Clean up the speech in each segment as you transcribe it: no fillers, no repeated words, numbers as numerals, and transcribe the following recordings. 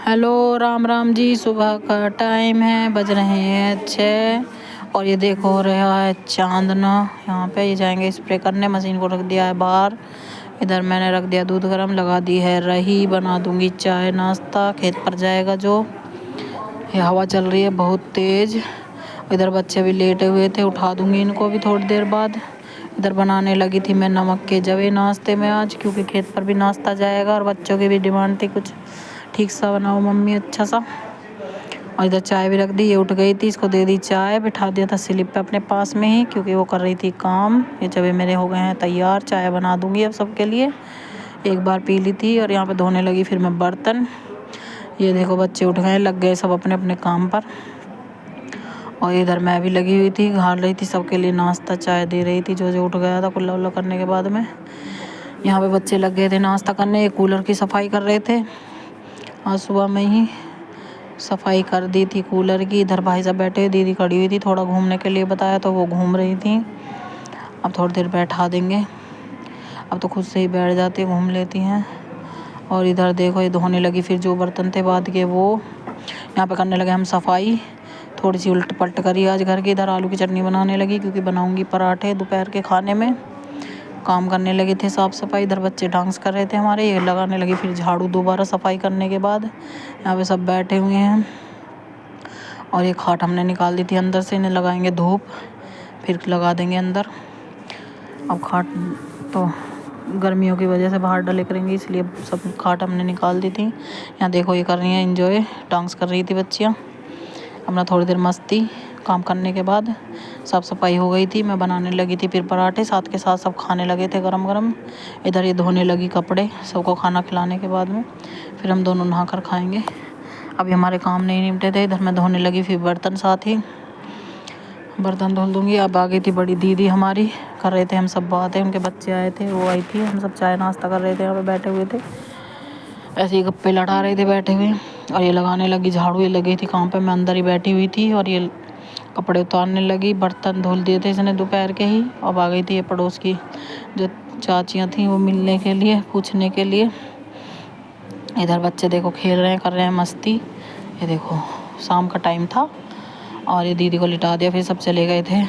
Hello Ram Ram ji. सुबह का time है, बज रहे हैं 6 और ये देखो हो रहा है चांदना। यहाँ पे ये जाएंगे स्प्रे करने। मशीन को रख दिया है बाहर। इधर मैंने रख दिया दूध गरम, लगा दी है रही, बना दूंगी चाय नाश्ता। खेत पर जाएगा जो। ये हवा चल रही है बहुत तेज। इधर बच्चे भी लेटे हुए थे, उठा दूंगी इनको भी थोड़ी देर बाद। इधर बनाने लगी थी मैं नमक के जवे नाश्ते में आज, क्योंकि खेत पर भी नाश्ता जाएगा और बच्चों की भी डिमांड थी कुछ ठीक सा बनाओ मम्मी अच्छा सा। और इधर चाय भी रख दी। ये उठ गई थी, इसको दे दी चाय, बिठा दिया था स्लिप पे अपने पास में ही, क्योंकि वो कर रही थी काम। ये जवे मेरे हो गए हैं तैयार, चाय बना दूंगी अब सबके लिए। एक बार पी ली थी और यहाँ पे धोने लगी फिर मैं बर्तन। ये देखो बच्चे उठ गए, लग गए सब अपने अपने काम पर। और इधर मैं भी लगी हुई थी, घाल रही थी सबके लिए नाश्ता, चाय दे रही थी जो जो उठ गया था कुल्ला उल्ला करने के बाद में। यहाँ पे बच्चे लग गए थे नाश्ता करने। ये कूलर की सफाई कर रहे थे, आज सुबह में ही सफाई कर दी थी कूलर की। इधर भाई साहब बैठे हुए, दीदी खड़ी हुई थी, थोड़ा घूमने के लिए बताया तो वो घूम रही थी। अब थोड़ी देर बैठा देंगे, अब तो खुद से ही बैठ जाती है, घूम लेती हैं। और इधर देखो ये धोने लगी फिर जो बर्तन थे बाद के वो। यहाँ पे करने लगे हम सफाई, थोड़ी सी उल्ट पलट करी आज घर की। इधर आलू की चटनी बनाने लगी, क्योंकि बनाऊंगी पराठे दोपहर के खाने में। काम करने लगे थे साफ़ सफाई। इधर बच्चे डांस कर रहे थे हमारे, ये लगाने लगी फिर झाड़ू दोबारा सफाई करने के बाद। यहाँ पे सब बैठे हुए हैं। और ये खाट हमने निकाल दी थी अंदर से, इन्हें लगाएंगे धूप फिर लगा देंगे अंदर। अब खाट तो गर्मियों की वजह से बाहर डले करेंगे, इसलिए सब खाट हमने निकाल दी थी। यहाँ देखो ये कर रही हैं एंजॉय, डांस कर रही थी बच्चियाँ अपना थोड़ी देर मस्ती। काम करने के बाद साफ़ सफाई हो गई थी, मैं बनाने लगी थी फिर पराठे, साथ के साथ सब खाने लगे थे गरम गरम। इधर ये धोने लगी कपड़े, सबको खाना खिलाने के बाद में फिर हम दोनों नहा कर खाएंगे। अभी हमारे काम नहीं निपटे थे। इधर मैं धोने लगी फिर बर्तन, साथ ही बर्तन धुल दूँगी। अब आ गई थी बड़ी दीदी हमारी, कर रहे थे हम सब बातें, उनके बच्चे आए थे, वो आई थी, हम सब चाय नाश्ता कर रहे थे, यहाँ पे बैठे हुए थे, ऐसे ही गप्पे लड़ा रहे थे बैठे हुए। और ये लगाने लगी झाड़ू, ये लगी थी काम पे, मैं अंदर ही बैठी हुई थी। और ये कपड़े उतारने लगी, बर्तन धुल दिए थे इसने दोपहर के ही। अब आ गई थी ये पड़ोस की जो चाचियाँ थी वो मिलने के लिए, पूछने के लिए। इधर बच्चे देखो खेल रहे हैं, कर रहे हैं मस्ती। ये देखो शाम का टाइम था और ये दीदी को लिटा दिया, फिर सब चले गए थे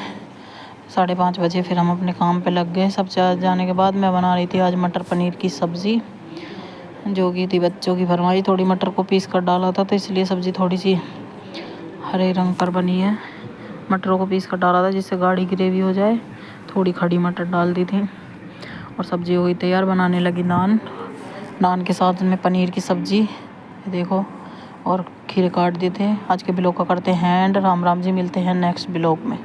5:30 बजे। फिर हम अपने काम पे लग गए। सब जाने के बाद मैं बना रही थी आज मटर पनीर की सब्ज़ी, जो की थी बच्चों की फरमाई। थोड़ी मटर को पीस कर डाला था तो इसलिए सब्ज़ी थोड़ी सी हरे रंग पर बनी है। मटरों को पीस कर डाला था जिससे गाढ़ी ग्रेवी हो जाए। थोड़ी खड़ी मटर डाल दी थी और सब्ज़ी हो गई तैयार। बनाने लगी नान के साथ में पनीर की सब्ज़ी देखो, और खीरे काट दिए थे। आज के ब्लॉग का करते हैं एंड। राम राम जी, मिलते हैं नेक्स्ट ब्लॉग में।